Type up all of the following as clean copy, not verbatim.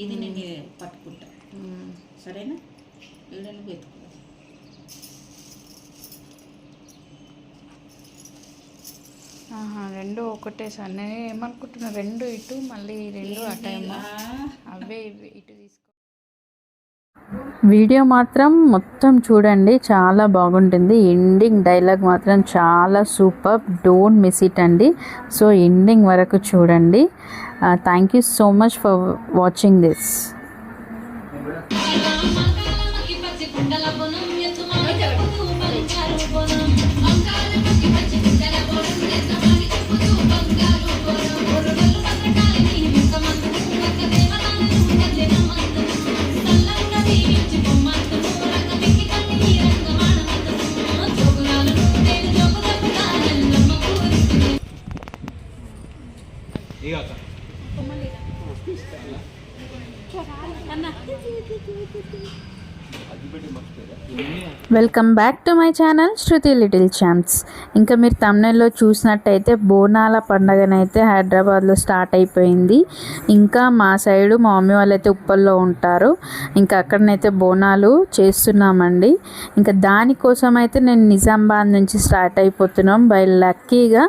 ఇది నేను పట్టుకుంటా, సరేనా? వీళ్ళని వెతుకు. రెండు ఒకటే సార్. నేను ఏమనుకుంటున్నా, రెండు ఇటు మళ్ళీ రెండు అటేమో, అవే ఇటు తీసుకో. వీడియో మాత్రం మొత్తం చూడండి, చాలా బాగుంటుంది. ఎండింగ్ డైలాగ్ మాత్రం చాలా సూపర్, డోంట్ మిస్ ఇట్ అండి. సో ఎండింగ్ వరకు చూడండి. Thank you so much for watching this. Welcome back to my channel Shruti little champs. ఇంకా మీరు తమిళలో చూసినట్టయితే బోనాల పండగనైతే హైదరాబాద్లో స్టార్ట్ అయిపోయింది. ఇంకా మా సైడు మా మమ్మీ వాళ్ళైతే ఉప్పల్లో ఉంటారు. ఇంకా అక్కడనైతే బోనాలు చేస్తున్నామండి. ఇంకా దానికోసం అయితే నేను నిజామాబాద్ నుంచి స్టార్ట్ అయిపోతున్నాం. బై లక్కీగా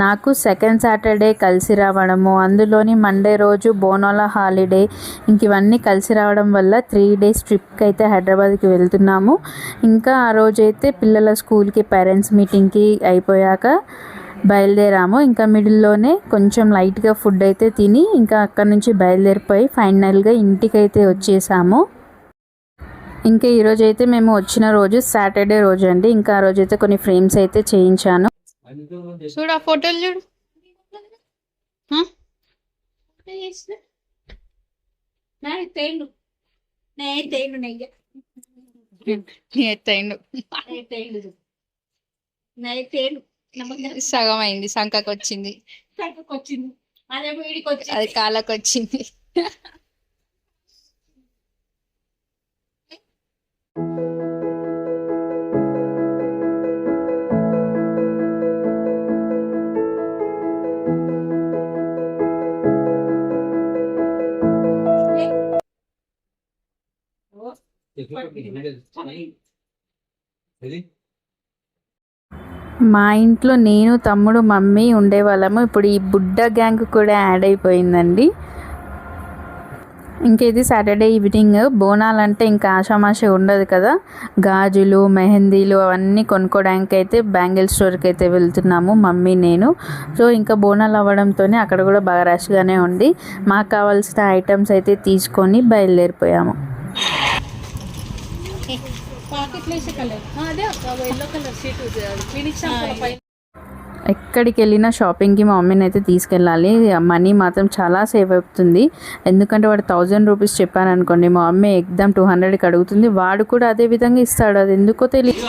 నాకు సెకండ్ సాటర్డే కలిసి రావడము, అందులోని మండే రోజు బోనాల హాలిడే, ఇంక ఇవన్నీ కలిసి రావడం వల్ల 3 days ట్రిప్కి అయితే హైదరాబాద్కి వెళ్తున్నాము. ఇంకా ఆ రోజైతే పిల్లల స్కూల్కి పేరెంట్స్ మీటింగ్కి అయిపోయాక బయలుదేరాము. ఇంకా మిడిల్లోనే కొంచెం లైట్గా ఫుడ్ అయితే తిని ఇంకా అక్కడ నుంచి బయలుదేరిపోయి ఫైనల్గా ఇంటికైతే వచ్చేసాము. ఇంకా ఈరోజు అయితే మేము వచ్చిన రోజు సాటర్డే రోజు అండి. ఇంకా ఆ రోజైతే కొన్ని ఫ్రేమ్స్ అయితే చేయించాను. చూడు ఆ ఫోటోలు చూడు. సగం అయింది, సంకకు వచ్చింది, అది కాళ్ళకు వచ్చింది. మా ఇంట్లో నేను, తమ్ముడు, మమ్మీ ఉండేవాళ్ళము. ఇప్పుడు ఈ బుడ్డ గ్యాంగ్ కూడా యాడ్ అయిపోయిందండి. ఇంకా ఇది సాటర్డే ఈవినింగ్. బోనాలంటే ఇంకా ఆషామాషి ఉండదు కదా, గాజులు, మెహందీలు అవన్నీ కొనుక్కోవడానికి అయితే బ్యాంగిల్ స్టోర్కి అయితే వెళ్తున్నాము మమ్మీ నేను. సో ఇంకా బోనాలు అవ్వడంతోనే అక్కడ కూడా బాగా రష్గానే ఉంది. మాకు కావాల్సిన ఐటమ్స్ అయితే తీసుకొని బయలుదేరిపోయాము. ఎక్కడికి వెళ్ళినా షాపింగ్కి మా మమ్మీని అయితే తీసుకెళ్ళాలి. మనీ మాత్రం చాలా సేవ్ అవుతుంది. ఎందుకంటే వాడు 1000 రూపీస్ చెప్పాను అనుకోండి, మా మమ్మీ ఎగ్దాం 200కి అడుగుతుంది. వాడు కూడా అదే విధంగా ఇస్తాడు, అది ఎందుకో తెలియదు.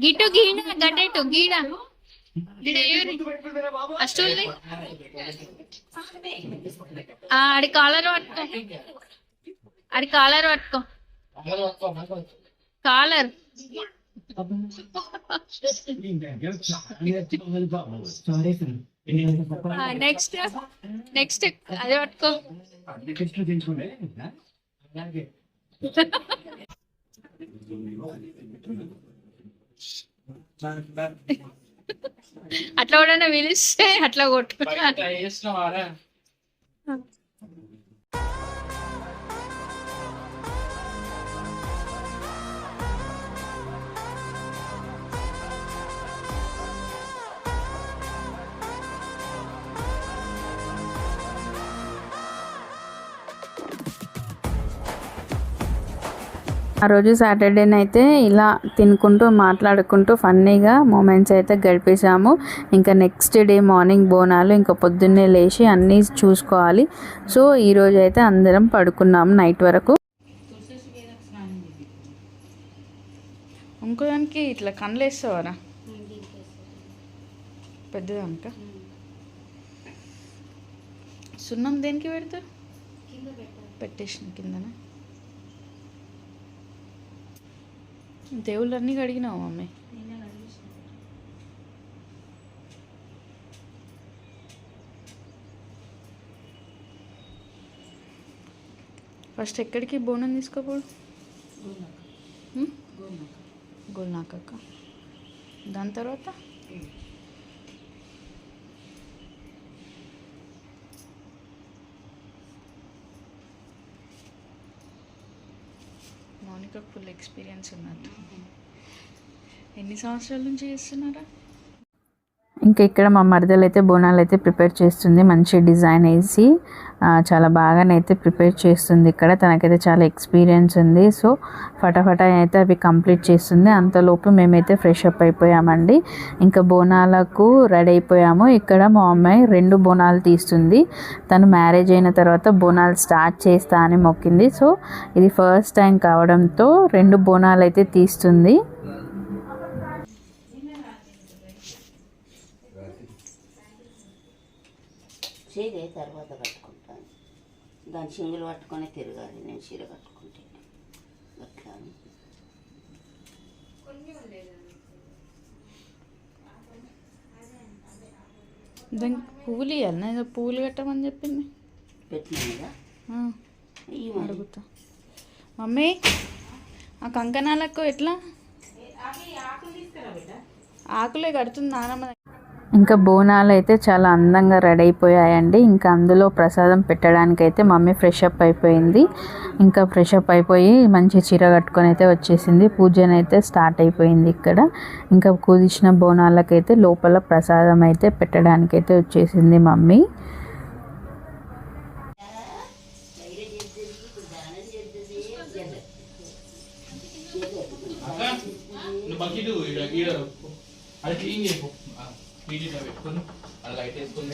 గిటు గీడ గడ్డెట్టు గీడ ఆడి కాలర్ పట్టుకో, ఆడి కాలర్ పట్టుకో, కాలర్. నెక్స్ట్ నెక్స్ట్ అదే పట్టుకో. అట్లా కూడా పిలిస్తే అట్లా కొట్టుకుంటా. ఆ రోజు సాటర్డేని అయితే ఇలా తినుకుంటూ మాట్లాడుకుంటూ ఫన్నీగా మూమెంట్స్ అయితే గడిపేసాము. ఇంకా నెక్స్ట్ డే మార్నింగ్ బోనాలు, ఇంకా పొద్దున్నే లేచి అన్నీ చూసుకోవాలి. సో ఈరోజు అయితే అందరం పడుకున్నాము నైట్ వరకు. ఇంకోదానికి ఇట్లా కళ్ళు వేస్తావారా పెద్దదానిక? సున్నం దేనికి పెడతారు? పెట్టేసిన కిందన దేవుళ్ళన్నీ కడిగినావు మమ్మీ. నేనే కడిగేసిన. ఫస్ట్ ఎక్కడికి బోనం తీసుకోపోడు? గోల్నాక. గోల్నాక. గోల్నాకక్క. దాని తర్వాత మౌనికకు ఫుల్ ఎక్స్పీరియన్స్ ఉన్నట్టు. ఎన్ని సంవత్సరాల నుంచి చేస్తున్నారా? ఇంకా ఇక్కడ మా మరదలు అయితే బోనాలు అయితే ప్రిపేర్ చేస్తుంది. మంచి డిజైన్ వేసి చాలా బాగానైతే ప్రిపేర్ చేస్తుంది. ఇక్కడ తనకైతే చాలా ఎక్స్పీరియన్స్ ఉంది. సో ఫటాఫటా అయితే అవి కంప్లీట్ చేస్తుంది. అంతలోపు మేమైతే ఫ్రెష్ అప్ అయిపోయామండి. ఇంకా బోనాలకు రెడీ అయిపోయాము. ఇక్కడ మా అమ్మాయి 2 బోనాలు తీస్తుంది. తను మ్యారేజ్ అయిన తర్వాత బోనాలు స్టార్ట్ చేస్తా అని మొక్కింది. సో ఇది ఫస్ట్ టైం కావడంతో 2 బోనాలు అయితే తీస్తుంది. చీర తర్వాత కట్టుకుంటాను. దాని చింగులు పట్టుకొని తిరగాలి. నేను చీర కట్టుకుంటే అట్లా దానికి పువ్వులు ఇవ్వాలి. నేను పువ్వులు కట్టమని చెప్పింది. పెట్టినా అడుగుతా. మమ్మీ ఆ కంకణాలకు ఎట్లా ఆకులే కడుతుంది నానమ్మ. ఇంకా బోనాలు అయితే చాలా అందంగా రెడీ అయిపోయాయండి. ఇంకా అందులో ప్రసాదం పెట్టడానికైతే మమ్మీ ఫ్రెష్ అప్ అయిపోయింది. ఇంకా ఫ్రెష్ అప్ అయిపోయి మంచి చీర కట్టుకొని అయితే వచ్చేసింది. పూజనైతే స్టార్ట్ అయిపోయింది ఇక్కడ. ఇంకా కుదిసిన బోనాలకైతే లోపల ప్రసాదం అయితే పెట్టడానికైతే వచ్చేసింది మమ్మీ. పెట్టుకుని లైట్ వేసుకుని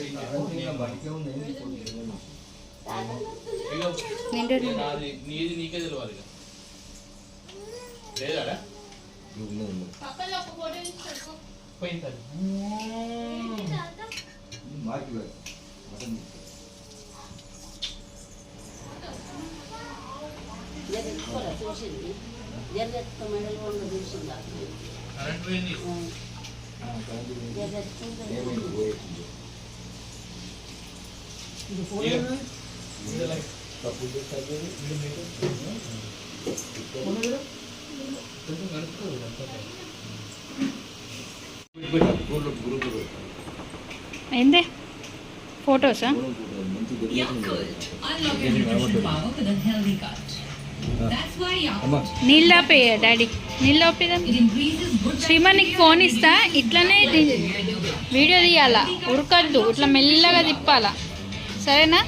నీది నీకే తెలియాలి. లేదా పోయింది కరెంట్ పోయింది. ఏంది ఫొటోసా? నీళ్ళు ఆపేయ డాడీ, నీళ్ళు ఆపేదాం. శ్రీమా నీకు ఫోన్ ఇస్తా, ఇట్లనే వీడియో తీయాలా, ఉరకద్దు, ఇట్లా మెల్లగా తిప్పాలా, సరేనా?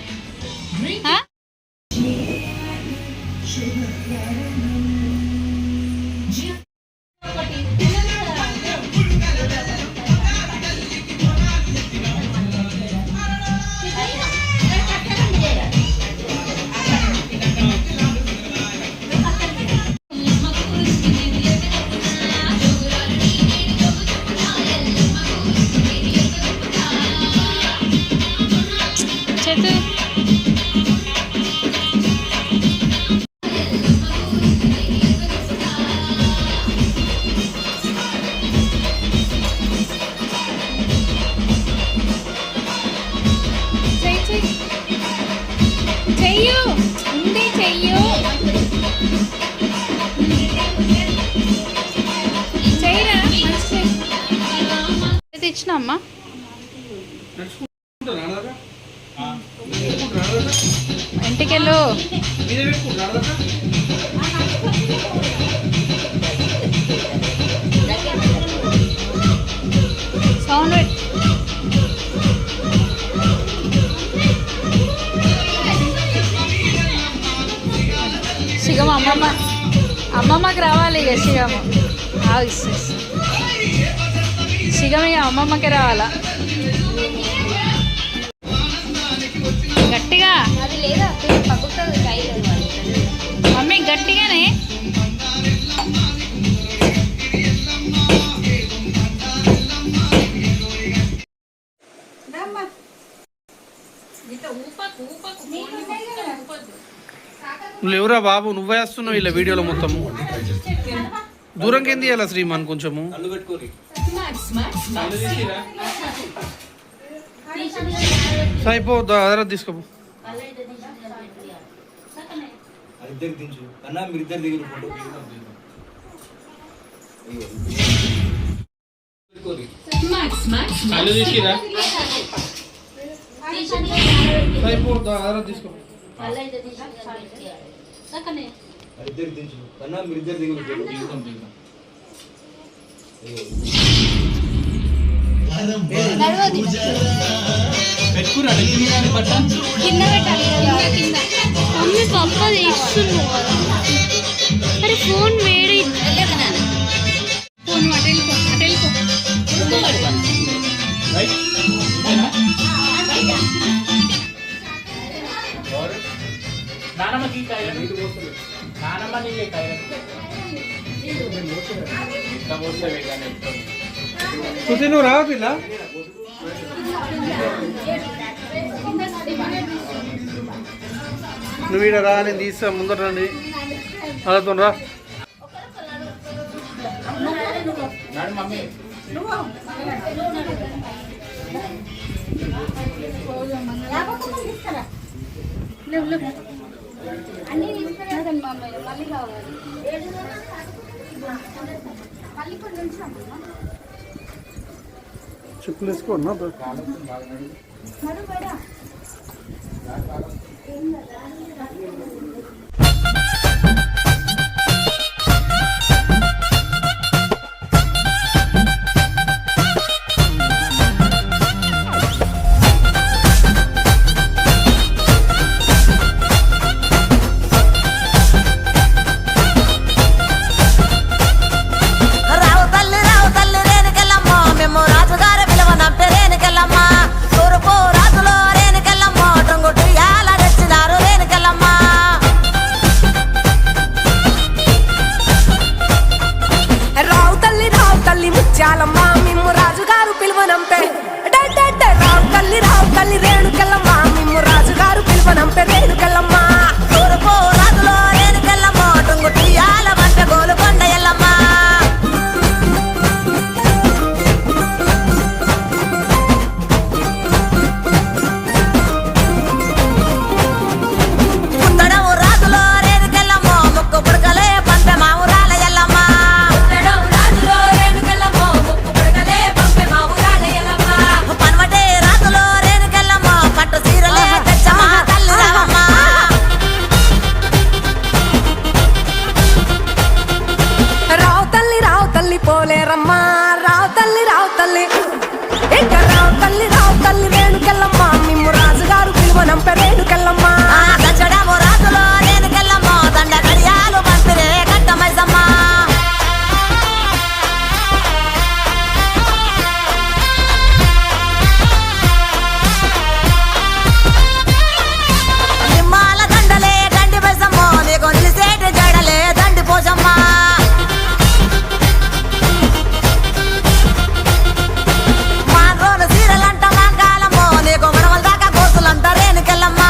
ఇచ్చిన అమ్మా ఇంటికెళ్ళు. సౌండ్ శిగమ అమ్మమ్మకి రావాలి. ఇక శిగమ శిగమ ఇక అమ్మమ్మకి రావాలా గట్టిగా. మమ్మీ గట్టిగానే. నువ్వు ఎవరా బాబు, నువ్వే వస్తున్నావు ఇలా వీడియోలో మొత్తం. దూరం కింద ఇవ్వాలా శ్రీమాన్ కొంచెము కళ్ళు తీసిరా అయిపోద్దా అదరా తీసుకోపో ఇద్దరికి దించు అన్నా మీరిద్దరు దిగురు ఫోటో కళ్ళు తీసిరా అయిపోద్దా అదరా తీసుకోపో ఇద్దరికి దించు అన్నా మీరిద్దరు దిగురు ఫోటో పెట్టుకురా బట్ట కింద పెట్టాలి కింద మమ్మీ పప్ప తీస్తున్నావు కదా అరే ఫోన్ వేడి ఫోన్ అటు వెళ్ళిపో రైట్ నానమ్మకి నానమ్మ నీకే ఇట్లా పోస్తే వేగానే శృతి నువ్వు రావు పిల్ల నువ్వు ఈడ రా నేను తీస్తా ముందర రండి అదతో రా నాడు మమ్మీ చెప్పులు వేసుకోన్నా మా గోలు సీరలంట మా కాలమో నీకు మనవల దాకా గోసులంట రేణుకెళ్ళమ్మా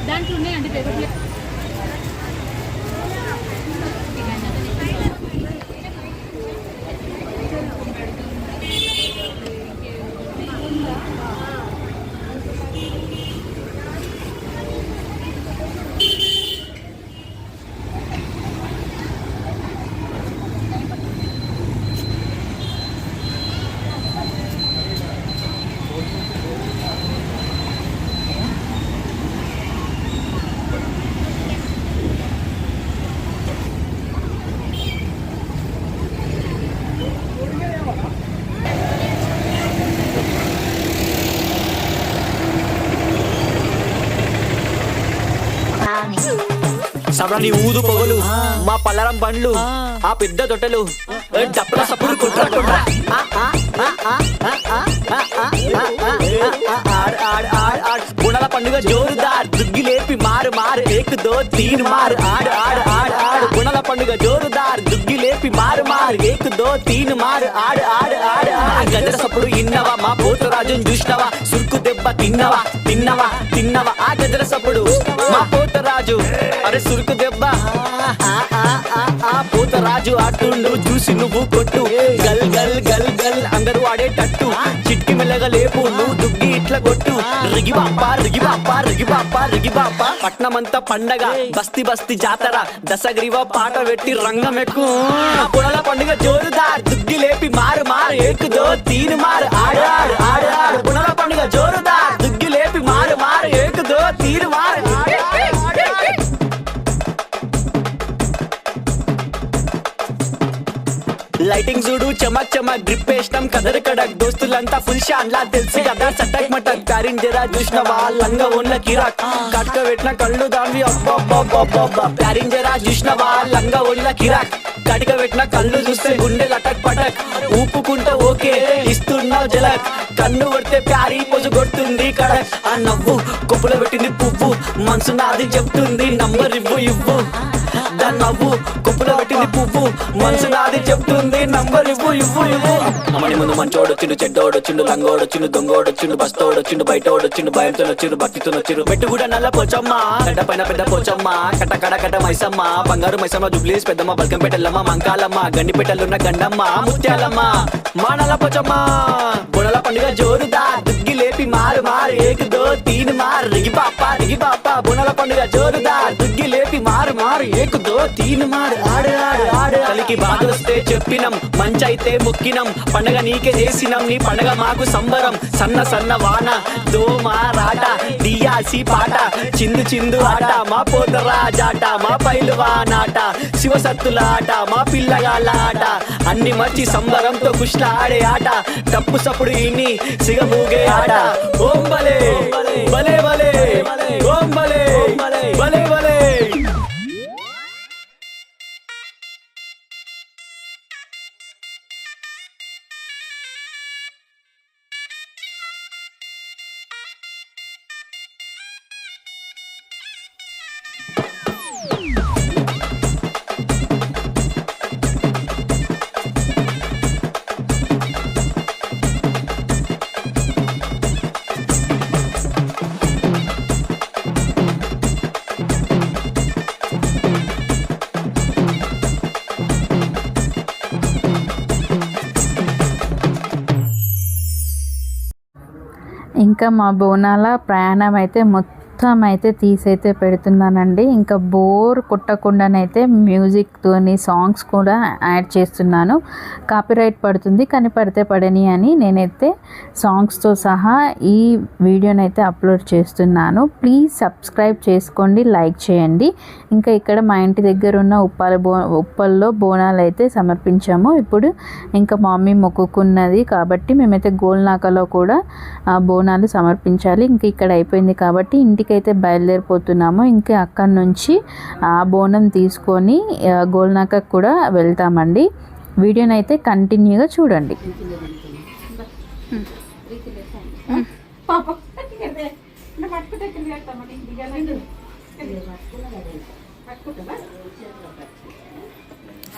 దాంట్లో ఉన్నాయండి పేపర్ ప్లేట్. సబ్రాని ఊదు పొగలు మా పల్లరం బండ్లు ఆ పెద్ద తొట్టెలు డప్పుల సప్పుడు కుట్ర కుట్ర గుణల పండుగ జోరుదార్ దుగ్గి లేపి మారు మారు ఏక్ దో తీన్ మారు ఆడు ఆడు ఆడు ఆడు గుణల పండుగ జోరుదార్ దుగ్గి లేపి మారు మారు ఏక్ దో తీన్ మారు ఆడు ఆడు ఆడు ఆడు గజర సప్పుడు ఇన్నవా మా పోతరాజుని చూసినవా సురుకు దెబ్బ తిన్నవా తిన్నవా తిన్నవా ఆ గజర సప్పుడు మా పోతరాజు అరే సురుకు దెబ్బ పోతరాజు ఆటుండు చూసి నువ్వు కొట్టు గల్ గల్ గల్ గల్ అందరూ ఆడేటట్టు చిట్కి మెల్లగా లేపు నువ్వు దుగ్గి ఇట్లా కొట్టు రిగి బాప రిగి బాప రిగి బాప రిగి బాప పట్నమంతా పండగ బస్తి బస్తి జాతర దశగ్రీవ పాట పెట్టి రంగం ఎక్కు పొడల పండుగ జోరుదార్ దుగ్గి లేపి మారు మారు ఏకుదో తీను మారు ఆడు ఆడు ఆడు ఆడు పొడల పండుగ జోరుదార్ దుగ్గి లేపి మారు మారు ఏకుదో తీరు మారు లైటింగ్ చూడు చమక్ చమక్ గ్రిప్ వేసినాం కదర్ కడక్ దోస్తులంతా ఫుల్ షాన్ లా తెలుసు కదా చటక్ మటక్ ప్యారింజరా చూసినవా లంగా ఓన్ల కిరాక్ కట్క పెట్టిన కళ్ళు దాన్ని అబ్బా ప్యారింజరా చూసినవా లంగా ఓన్ల కిరాక్ కటిక పెట్టిన కళ్ళు చూస్తే గుండె లటక్ పటక్ ఊపుకుంటా ఓకే ఇస్తున్నావు జలక్ కన్ను కొడితే ప్యారీ పొజు కొడుతుంది కడక్ ఆ నవ్వు కొప్పులో పెట్టింది పువ్వు మనసు నాది చెప్తుంది నంబర్ ఇవ్వు ఇవ్వు దాని నవ్వు కొప్పులో పెట్టింది పువ్వు మనసు నాది చెప్తుంది నంబర్ ఇవ్వు ఇవ్వు ఇవ్వు అమ్మని ముందు మంచోడొచ్చిండు చెడ్డోడొచ్చిండు లంగోడొచ్చిండు దొంగోడొచ్చిండు బస్తోడొచ్చిండు బయటోడొచ్చిండు భయంతో వచ్చిండు భక్తితో వచ్చిండు పెట్టు కూడా నల్ల పోచమ్మ గడ్డ పైన పెద్ద పోచమ్మ కట్ట కడ కట్ట మైసమ్మ బంగారు మైసమ్మ జుబ్లీస్ పెద్దమ్మ బల్కంపేటల్లమ్మ మంకాలమ్మ గండిపేటలున్న గండమ్మ ముత్యాలమ్మ మా నల్ల పోచమ్మ బుడల పండుగ జోరుదా దుగ్గి లేపి మారు మారు ఏకుదో తీను మారు రిగి పాప బుడల పండుగ జోరుదా దుగ్గి లేపి మారు మారు ఏకుదో తీను మారు ఆడు ఆడు ఆడు కలికి బాధొస్తే చెప్పినం మంచైతే మొక్కినం పండగ నీకే చేసినం నీ పండగ మాకు సంబరం సన్న సన్న వాన దోమ రాట దియాసి పాట చిందు చిందు ఆట మా పోతరాజాట మా పైలువానాట శివసత్తుల ఆట మా పిల్లగాళ్ళ ఆట అన్ని మర్చి సంబరంతో కుష్ట ఆడే ఆట తప్పు సప్పుడు ఇన్ని సిగమూగే ఆట ఓం బలే బలే బలే ఓం బలే బలే బలే ఇంకా మా బోనాల ప్రయాణం అయితే మొత్తం అయితే తీసైతే పెడుతున్నానండి. ఇంకా బోర్ కొట్టకుండానైతే మ్యూజిక్తోని సాంగ్స్ కూడా యాడ్ చేస్తున్నాను. కాపీరైట్ పడుతుంది కానీ పడితే పడని అని నేనైతే సాంగ్స్తో సహా ఈ వీడియోనైతే అప్లోడ్ చేస్తున్నాను. ప్లీజ్ సబ్స్క్రైబ్ చేసుకోండి, లైక్ చేయండి. ఇంకా ఇక్కడ మా ఇంటి దగ్గర ఉన్న ఉప్పల్లో బోనాలు అయితే సమర్పించాము. ఇప్పుడు ఇంకా మమ్మీ మొక్కుకున్నది కాబట్టి మేమైతే గోల్నాకలో కూడా బోనాలు సమర్పించాలి. ఇంక ఇక్కడ అయిపోయింది కాబట్టి ఇంటికైతే బయలుదేరిపోతున్నాము. ఇంకా అక్కడి నుంచి ఆ బోనం తీసుకొని గోల్నాకకు కూడా వెళ్తామండి. వీడియోనైతే కంటిన్యూగా చూడండి.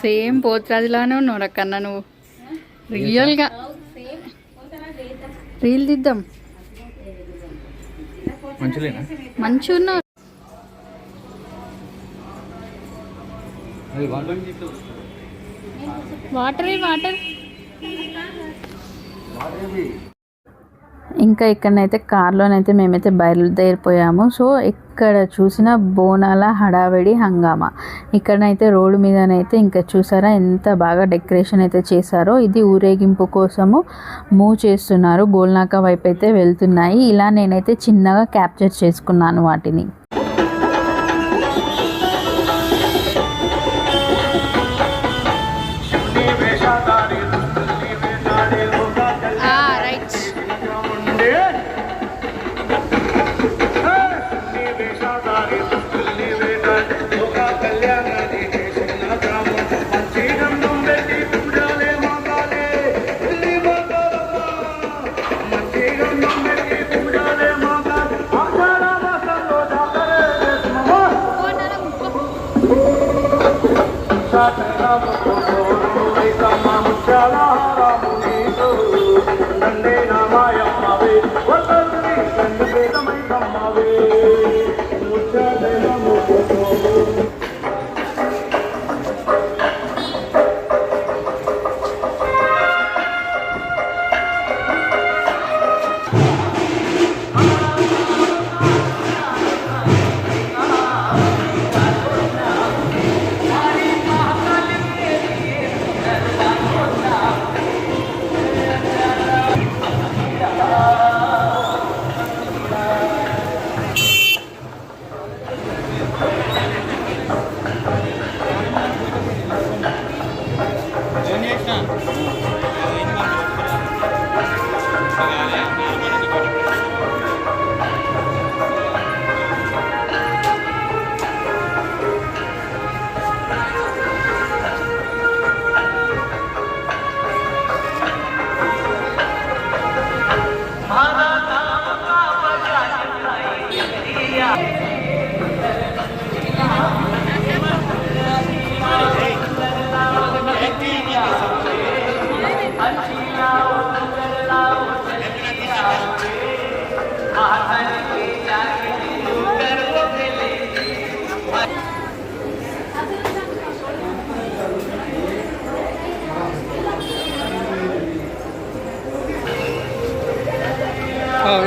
సేమ్ పోతురాజులానే ఉన్నావు రకన్నా నువ్వు. రియల్గా రీల్ తీద్దాం. మంచిగా ఉన్నావు. Water water. ఇంకా ఇక్కడనైతే కార్లోనైతే మేమైతే బయలుదేరిపోయాము. సో ఇక్కడ చూసిన బోనాల హడావిడి హంగామా. ఇక్కడనైతే రోడ్డు మీదనైతే ఇంకా చూసారా ఎంత బాగా డెకరేషన్ అయితే చేశారో. ఇది ఊరేగింపు కోసము మూవ్ చేస్తున్నారు. గోల్నాక వైపు అయితే వెళ్తున్నాయి. ఇలా నేనైతే చిన్నగా క్యాప్చర్ చేసుకున్నాను వాటిని. రైట్.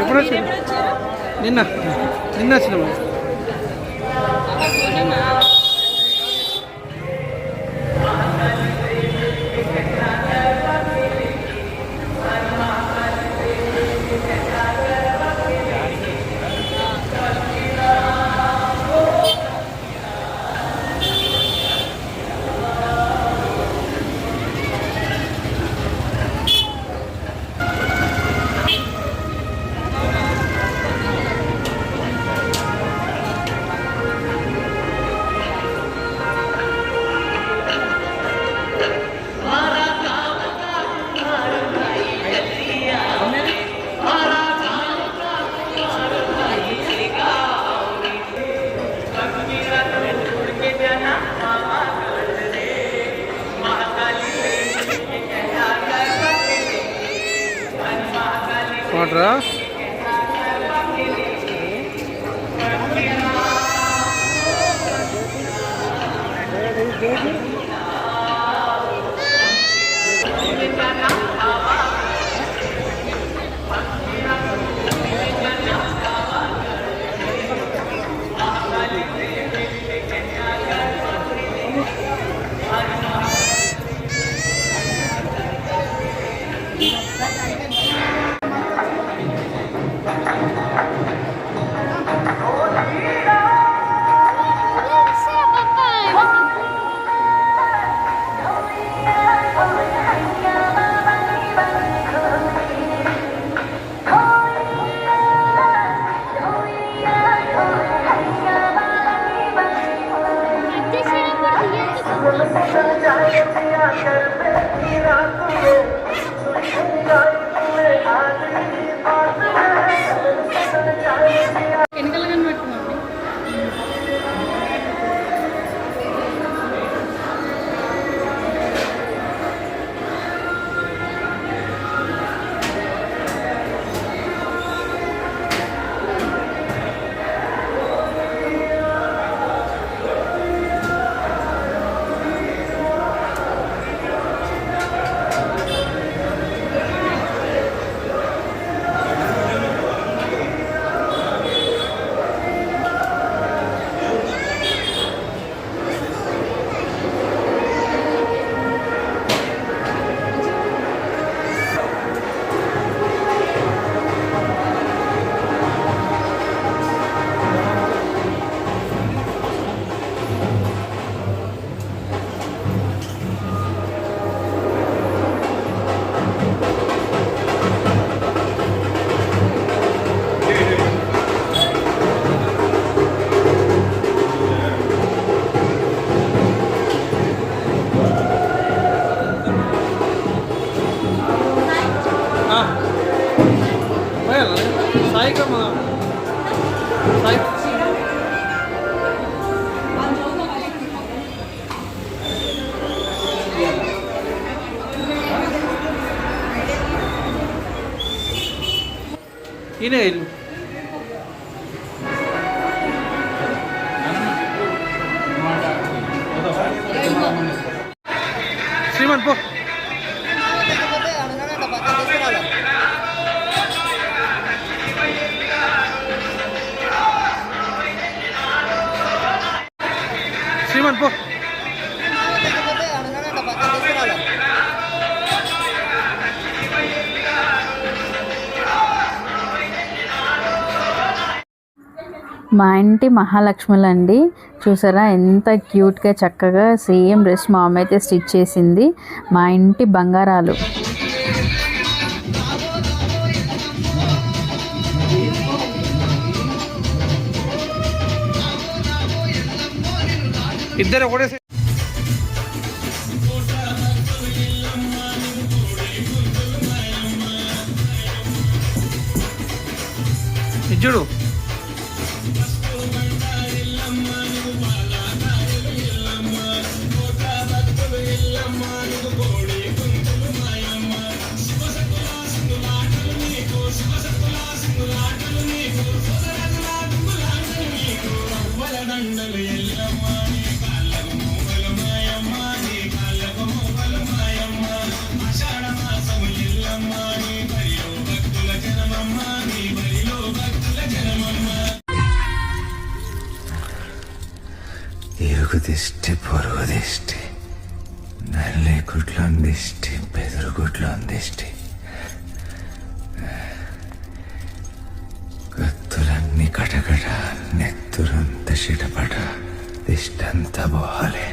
ఎప్పుడు వచ్చింది? నిన్న వచ్చినాము. వాటరా? శ్రీమన్ పో. మా ఇంటి మహాలక్ష్ములండి, చూసారా ఎంత క్యూట్గా చక్కగా సేమ్ డ్రెస్ మా అమ్మ అయితే స్టిచ్ చేసింది. మా ఇంటి బంగారాలు. ఇద్దరు ఒకటే ఇచ్చుడు. ఇరుగు దిష్టి, పొరుగు దిష్టి, నల్లి గుడ్లో దిష్టి, బెదురు గుడ్లో దిష్టి, కత్తులన్నీ కటకట, నెత్తురంత చిటపట, దిష్టంతా పోవాలి.